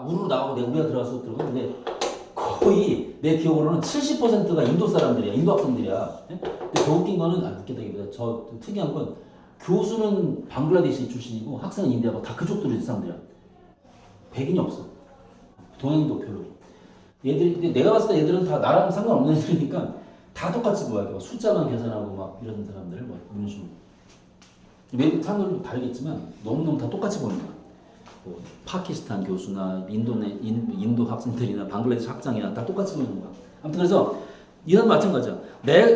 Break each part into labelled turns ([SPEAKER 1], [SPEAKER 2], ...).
[SPEAKER 1] 우르르 나가고 우리가 들어가서 들어가는데 거의 내 기억으로는 70%가 인도 사람들이야. 인도 학생들이야. 예? 근데 더 웃긴 거는 웃겼다기보다 저 특이한 건 교수는 방글라데시 출신이고 학생은 인디아고 다 그쪽들이 사람들이야. 백인이 없어. 동양인도 별로. 얘들이 내가 봤을 때 얘들은 다 나랑 상관없는 애들이니까 다 똑같이 보여. 숫자만 계산하고 막 이런 사람들 뭐 이런 식으로. 외국 사람들도 다르겠지만 너무너무 다 똑같이 보는 거야. 뭐 파키스탄 교수나 인도 학생들이나 방글라데시 학장이나 다 똑같이 보는 거야. 아무튼 그래서 이런 마찬가지야.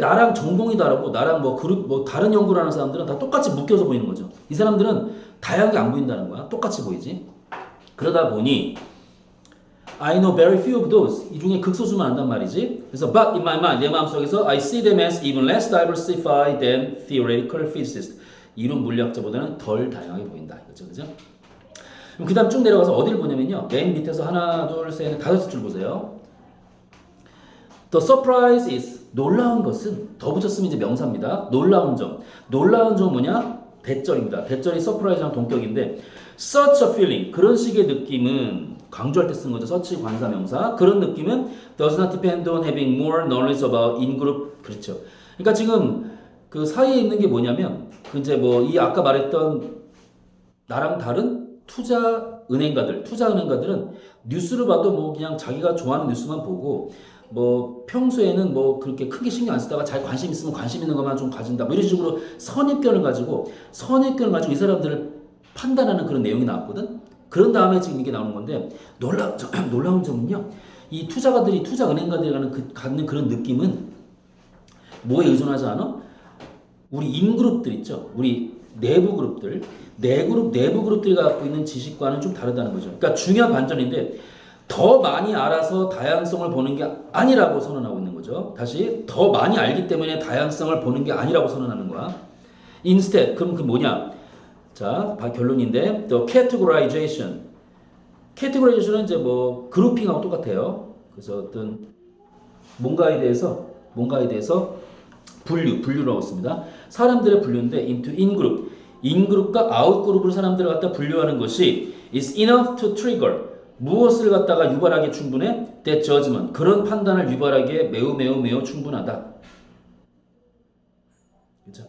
[SPEAKER 1] 나랑 전공이 다르고 나랑 뭐 그룹 뭐 다른 연구를 하는 사람들은 다 똑같이 묶여서 보이는 거죠. 이 사람들은 다양하게 안 보인다는 거야. 똑같이 보이지. 그러다 보니 I know very few of those. 이 중에 극소수만 안단 말이지. 그래서 but in my mind, 내 마음속에서 I see them as even less diversified than theoretical physicists. 이론 물리학자보다는 덜 다양하게 보인다. 이거죠, 그죠? 그 다음 쭉 내려가서 어디를 보냐면요. 맨 밑에서 하나, 둘, 셋, 넷, 다섯 줄 보세요. The surprise is 놀라운 것은 더 붙였으면 이제 명사입니다. 놀라운 점. 놀라운 점은 뭐냐? 대절입니다. 대절이 surprise랑 동격인데 such a feeling 그런 식의 느낌은 강조할 때 쓴 거죠. such 관사 명사. 그런 느낌은 does not depend on having more knowledge about in-group. 그렇죠. 그러니까 지금 그 사이에 있는 게 뭐냐면 그 이제 뭐 이 아까 말했던 나랑 다른 투자 은행가들은 뉴스를 봐도 뭐 그냥 자기가 좋아하는 뉴스만 보고 뭐 평소에는 뭐 그렇게 크게 신경 안 쓰다가 자기 관심 있으면 관심 있는 것만 좀 가진다. 뭐 이런 식으로 선입견을 가지고 이 사람들을 판단하는 그런 내용이 나왔거든. 그런 다음에 지금 이게 나오는 건데 놀라운 점은요. 이 투자 은행가들이 갖는 그런 느낌은 뭐에 의존하지 않아? 우리 인그룹들 있죠. 우리 내부 그룹들. 내부 그룹들이 갖고 있는 지식과는 좀 다르다는 거죠. 그러니까 중요한 반전인데 더 많이 알아서 다양성을 보는 게 아니라고 선언하고 있는 거죠. 다시 더 많이 알기 때문에 다양성을 보는 게 아니라고 선언하는 거야. Instead, 그럼 그 뭐냐? 자, 결론인데 the categorization은 이제 뭐 그룹핑하고 똑같아요. 그래서 어떤 뭔가에 대해서 분류라고 씁니다. 사람들의 분류인데 into 인그룹과 아웃그룹으로 사람들을 갖다 분류하는 것이 is enough to trigger 무엇을 갖다가 유발하기에 충분해? that judgment 그런 판단을 유발하기에 매우 충분하다. 그렇죠?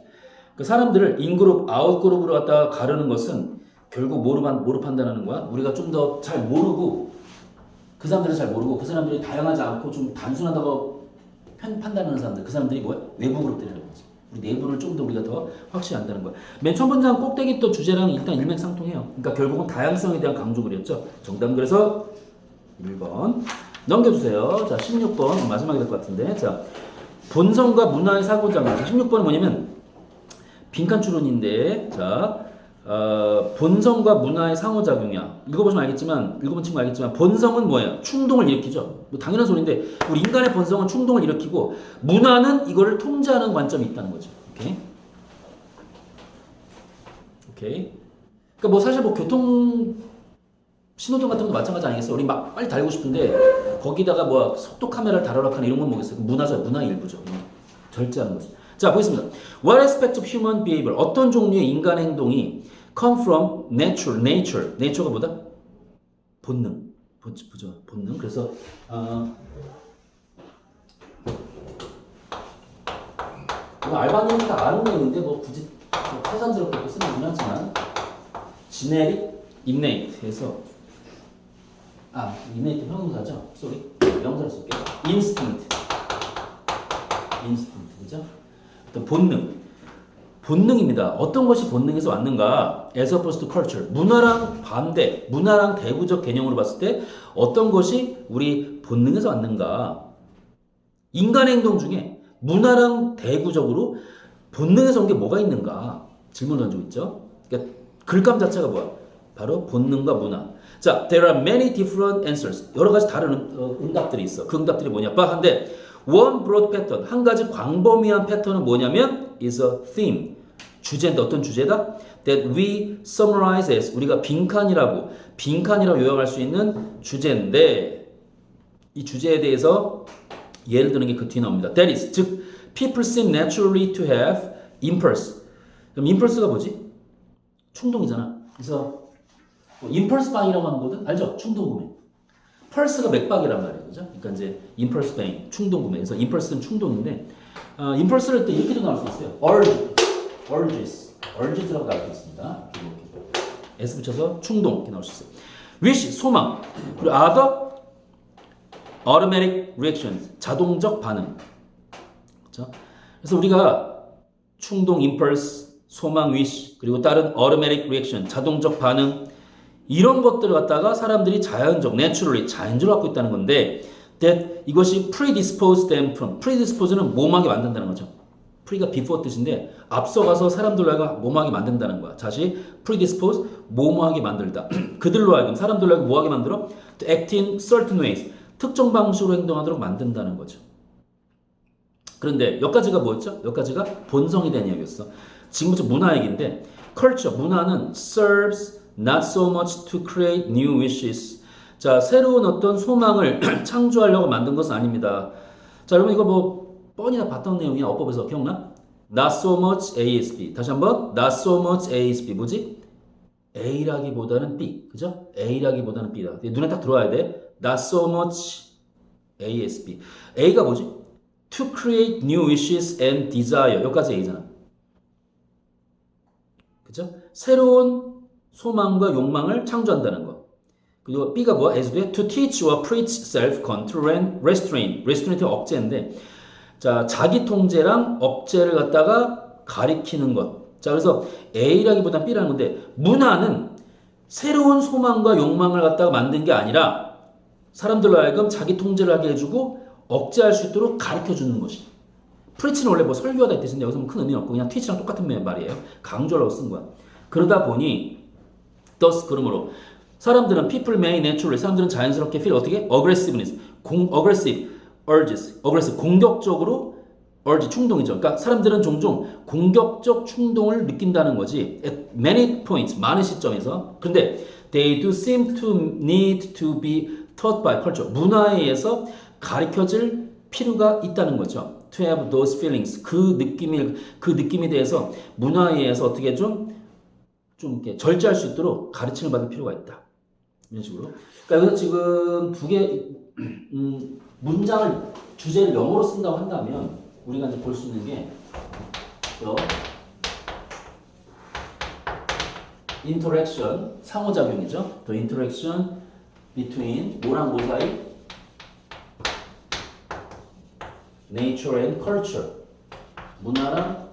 [SPEAKER 1] 그 사람들을 인그룹, 아웃그룹으로 갖다가 가르는 것은 결국 뭐로 판단하는 거야? 우리가 좀 더 잘 모르고 그 사람들은 잘 모르고 그 사람들이 다양하지 않고 좀 단순하다고 판단하는 사람들 그 사람들이 뭐야? 외부 그룹들이라는 거지. 우리 내부를 좀 더 우리가 더 확실히 안다는 거야. 맨 처음 문장 꼭대기 또 주제랑 일단 일맥상통해요. 그러니까 결국은 다양성에 대한 강조글이었죠. 정답은 그래서 1번 넘겨주세요. 자 16번 마지막이 될 것 같은데 자 본성과 문화의 사고장애 16번은 뭐냐면 빈칸 추론인데 자 본성과 문화의 상호작용이야. 읽어보시면 알겠지만 읽어본 친구 알겠지만 본성은 뭐예요? 충동을 일으키죠. 뭐 당연한 소리인데 우리 인간의 본성은 충동을 일으키고 문화는 이거를 통제하는 관점이 있다는 거죠. 오케이. 그러니까 뭐 사실 뭐 교통 신호등 같은 것도 마찬가지 아니겠어요? 우리 막 빨리 달리고 싶은데 거기다가 뭐 속도 카메라를 달아라 하는 이런 건 뭐겠어요? 문화죠. 문화 일부죠. 절제하는 거죠. 자 보겠습니다. What aspect of human behavior 어떤 종류의 인간 행동이 come from nature가 뭐다? 본능. 보죠. 본능. 그래서 알바님이 다 아는 내용인데 뭐 굳이 태산스럽게 쓰는 건 하지만 genetic, innate에서 innate 형용사죠? 쏘리 명사를 쓸게요. instinct 그죠? 어떤 본능입니다. 어떤 것이 본능에서 왔는가? As opposed to culture. 문화랑 대구적 개념으로 봤을 때 어떤 것이 우리 본능에서 왔는가? 인간의 행동 중에 문화랑 대구적으로 본능에서 온 게 뭐가 있는가? 질문을 던지고 있죠. 그러니까 글감 자체가 뭐야? 바로 본능과 문화. 자, there are many different answers. 여러 가지 다른 응답들이 있어. 그 응답들이 뭐냐? 한데 one broad pattern, 한 가지 광범위한 패턴은 뭐냐면 is a theme, 주제인데 어떤 주제다? That we summarize as, 우리가 빈칸이라고 요약할 수 있는 주제인데 이 주제에 대해서 예를 드는 게 그 뒤에 나옵니다. That is, 즉 people seem naturally to have impulse. 그럼 impulse가 뭐지? 충동이잖아. 그래서 임펄스 바잉이라고 하는 거든 알죠? 충동 구매. 펄스가 맥박이란 말이에요, 그죠? 그러니까 이제 임펄스 바잉, 충동 구매. 그래서 임펄스는 충동인데, 임펄스를 또 이렇게도 나올 수 있어요. urges라고 나올 수 있습니다. S 붙여서 충동 이렇게 나올 수 있어요. wish 소망, 그리고 other automatic reactions 자동적 반응. 그렇죠? 그래서 우리가 충동, impulse, 소망, wish 그리고 다른 automatic reaction 자동적 반응 이런 것들을 갖다가 사람들이 자연적, naturally 자연적으로 갖고 있다는 건데 that 이것이 predispose them from predispose는 몸하게 만든다는 거죠. pre가 before 뜻인데 앞서가서 사람들로 하여금 몸하게 만든다는 거야. 다시 predispose 몸하게 만들다. 그들로 하여금 사람들로 하여금 뭐하게 만들어? to act in certain ways 특정 방식으로 행동하도록 만든다는 거죠. 그런데 여기까지가 뭐였죠? 여기까지가 본성에 대한 이야기였어. 지금부터 문화 얘기인데 culture, 문화는 serves not so much to create new wishes. 자, 새로운 어떤 소망을 창조하려고 만든 것은 아닙니다. 자, 여러분 이거 뭐 뻔히 다 봤던 내용이야. 어법에서 기억나? Not so much A is B. 다시 한번 Not so much A is B. 뭐지? A라기보다는 B. 그죠? A라기보다는 B다. 눈에 딱 들어와야 돼. Not so much A is B. A가 뭐지? To create new wishes and desire. 여기까지 A잖아. 그죠? 새로운 소망과 욕망을 창조한다는 거. 그리고 B가 뭐야? A에서 돼? To teach or preach self-control and restraint. restraint가 억제인데 자, 자기 통제랑 억제를 갖다가 가리키는 것. 자, 그래서 A라기보단 B라는 건데 문화는 새로운 소망과 욕망을 갖다가 만든 게 아니라 사람들로 하여금 자기 통제를 하게 해주고 억제할 수 있도록 가르쳐주는 것이. 프리치는 원래 뭐 설교하다 이 뜻인데 여기서 큰 의미는 없고 그냥 teach랑 똑같은 말이에요. 강조하려고 쓴 거야. 그러다 보니 thus 그러므로 사람들은 people may naturally 사람들은 자연스럽게 feel 어떻게? aggressiveness, aggressive, urges, aggressive 공격적으로 urge 충동이죠. 그러니까 사람들은 종종 공격적 충동을 느낀다는 거지. At many points 많은 시점에서. 그런데 they do seem to need to be taught by culture. 문화에 의해서 가르쳐질 필요가 있다는 거죠. To have those feelings. 그 느낌에 대해서 문화에 의해서 어떻게 좀 이렇게 절제할 수 있도록 가르침을 받을 필요가 있다. 이런 식으로. 그러니까 여기서 지금 두 개, 문장을, 주제를 영어로 쓴다고 한다면, 우리가 이제 볼 수 있는 게, interaction, 상호작용이죠. The interaction between 뭐랑 뭐 사이? nature and culture. 문화랑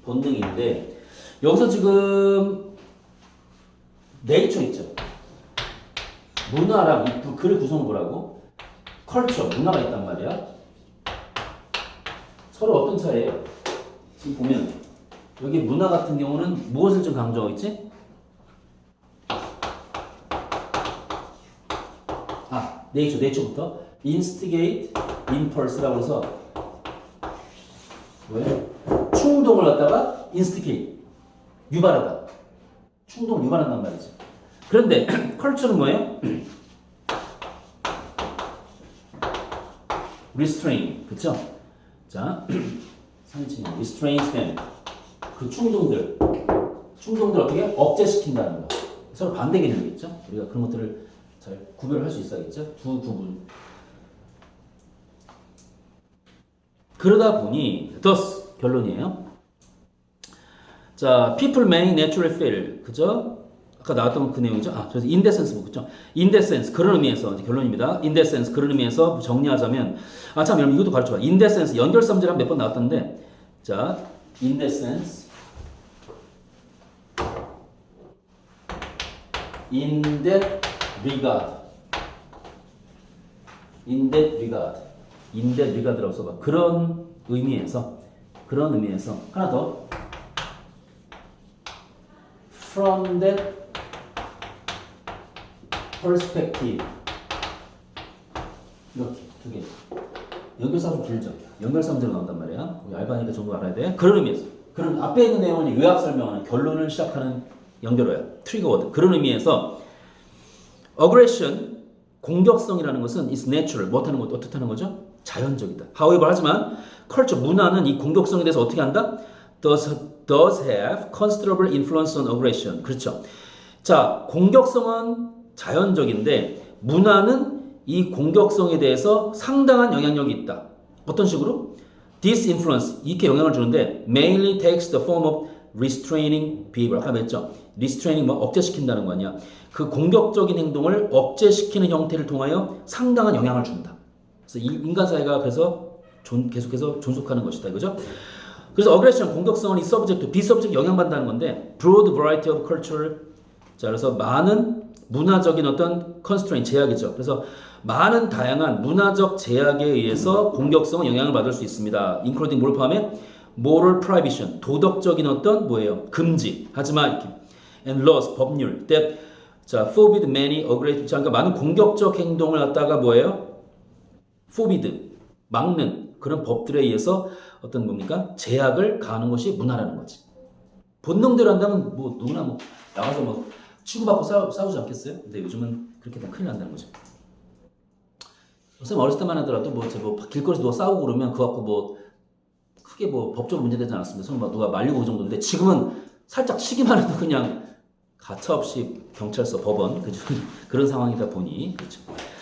[SPEAKER 1] 본능인데, 여기서 지금 nature 있죠. 문화랑 이 글의 구성부라고 culture, 문화가 있단 말이야. 서로 어떤 차이예요? 지금 보면 여기 문화 같은 경우는 무엇을 좀 강조하고 있지? nature부터 instigate, impulse라고 해서 왜? 충동을 갖다가 instigate, 유발하다. 충동을 유발한단 말이지. 그런데 culture는 뭐예요? restrain, 그쵸? 자, 상징 restrains them. 그 충동들 어떻게 억제시킨다는 거. 서로 반대 개념이겠죠? 우리가 그런 것들을 잘 구별할 수 있어야겠죠? 두 부분. 그러다 보니 thus 결론이에요. 자, people may naturally feel, 그죠? 아까 나왔던 그 내용이죠. 그래서 in that sense 그죠? in that sense 그런 의미에서 이제 결론입니다. in that sense 그런 의미에서 정리하자면 참 여러분 이것도 가르쳐봐. in that sense 연결sam제랑 몇 번 나왔던데 자, in that sense in that regard in that regard라고 써봐. 그런 의미에서 하나 더 from that perspective 이렇게 두 개 연결사 좀 길죠. 연결사문제로 나온단 말이야. 우리 알바니까 정도 알아야 돼. 그런 의미에서 그런 앞에 있는 내용을 요약 설명하는 결론을 시작하는 연결어야. 트리거 워드. 그런 의미에서 aggression 공격성이라는 것은 is natural. 못하는 것 어떻다는 거죠? 자연적이다. However 하지만 culture 문화는 이 공격성에 대해서 어떻게 한다? does have considerable influence on aggression. 그렇죠. 자, 공격성은 자연적인데 문화는 이 공격성에 대해서 상당한 영향력이 있다. 어떤 식으로? This influence, 이렇게 영향을 주는데 mainly takes the form of restraining behavior. 아까 했죠? restraining 뭐 억제시킨다는 거 아니야. 그 공격적인 행동을 억제시키는 형태를 통하여 상당한 영향을 준다. 그래서 인간 사회가 그래서 계속해서 존속하는 것이다. 이거죠? 그래서 aggression, 공격성은 이 subject, 비서브젝트 영향받는다는 건데 broad variety of cultural, 자, 그래서 많은 문화적인 어떤 constraint, 제약이죠. 그래서 많은 다양한 문화적 제약에 의해서 공격성은 영향을 받을 수 있습니다. including 뭘 포함해? moral prohibition, 도덕적인 어떤 뭐예요? 금지, 하지마 이렇게. and laws, 법률, that 자, forbid many aggressive, 자, 그러니까 많은 공격적 행동을 갖다가 뭐예요? forbid, 막는 그런 법들에 의해서 어떤 겁니까? 제약을 가하는 것이 문화라는 거지. 본능대로 한다면 뭐 누구나 뭐 나가서 뭐 치고받고 싸우지 않겠어요? 근데 요즘은 그렇게 되면 큰일 난다는 거죠. 선생님 어렸을 때만 하더라도 뭐 길거리에서 누가 싸우고 그러면 그거 갖고 뭐 크게 뭐 법적으로 문제되지 않았습니다. 서로 막 누가 말리고 그 정도인데 지금은 살짝 치기만 해도 그냥 가차없이 경찰서, 법원 그런 상황이다 보니 그렇죠.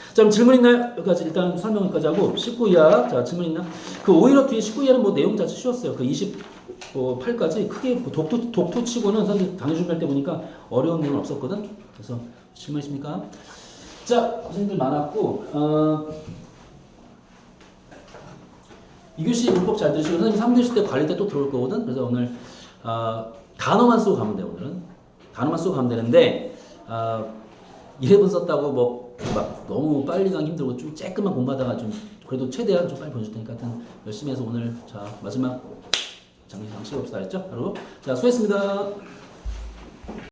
[SPEAKER 1] 자, 그럼 질문 있나요? 여기까지 일단 설명 여기까지 하고 19이하 자 질문 있나? 그 오히려 뒤에 19이하는 뭐 내용 자체 쉬웠어요. 그 28까지 크게 독토 치고는 사실 강의 준비할 때 보니까 어려운 내용은 없었거든. 그래서 질문 있습니까? 자, 고생들 많았고 2교시 문법 잘 들으시고 선생님 3교시 때 관리 때 또 들어올 거거든. 그래서 오늘 단어만 쓰고 가면 돼. 오늘은 단어만 쓰고 가면 되는데 1회분 썼다고 뭐 막 너무 빨리 가기 힘들고 좀 쬐끔만 공부하다가 좀 그래도 최대한 좀 빨리 보여줄 테니까 하여튼 열심히 해서 오늘 자 마지막 장시 없다 했죠? 바로 자 수고했습니다.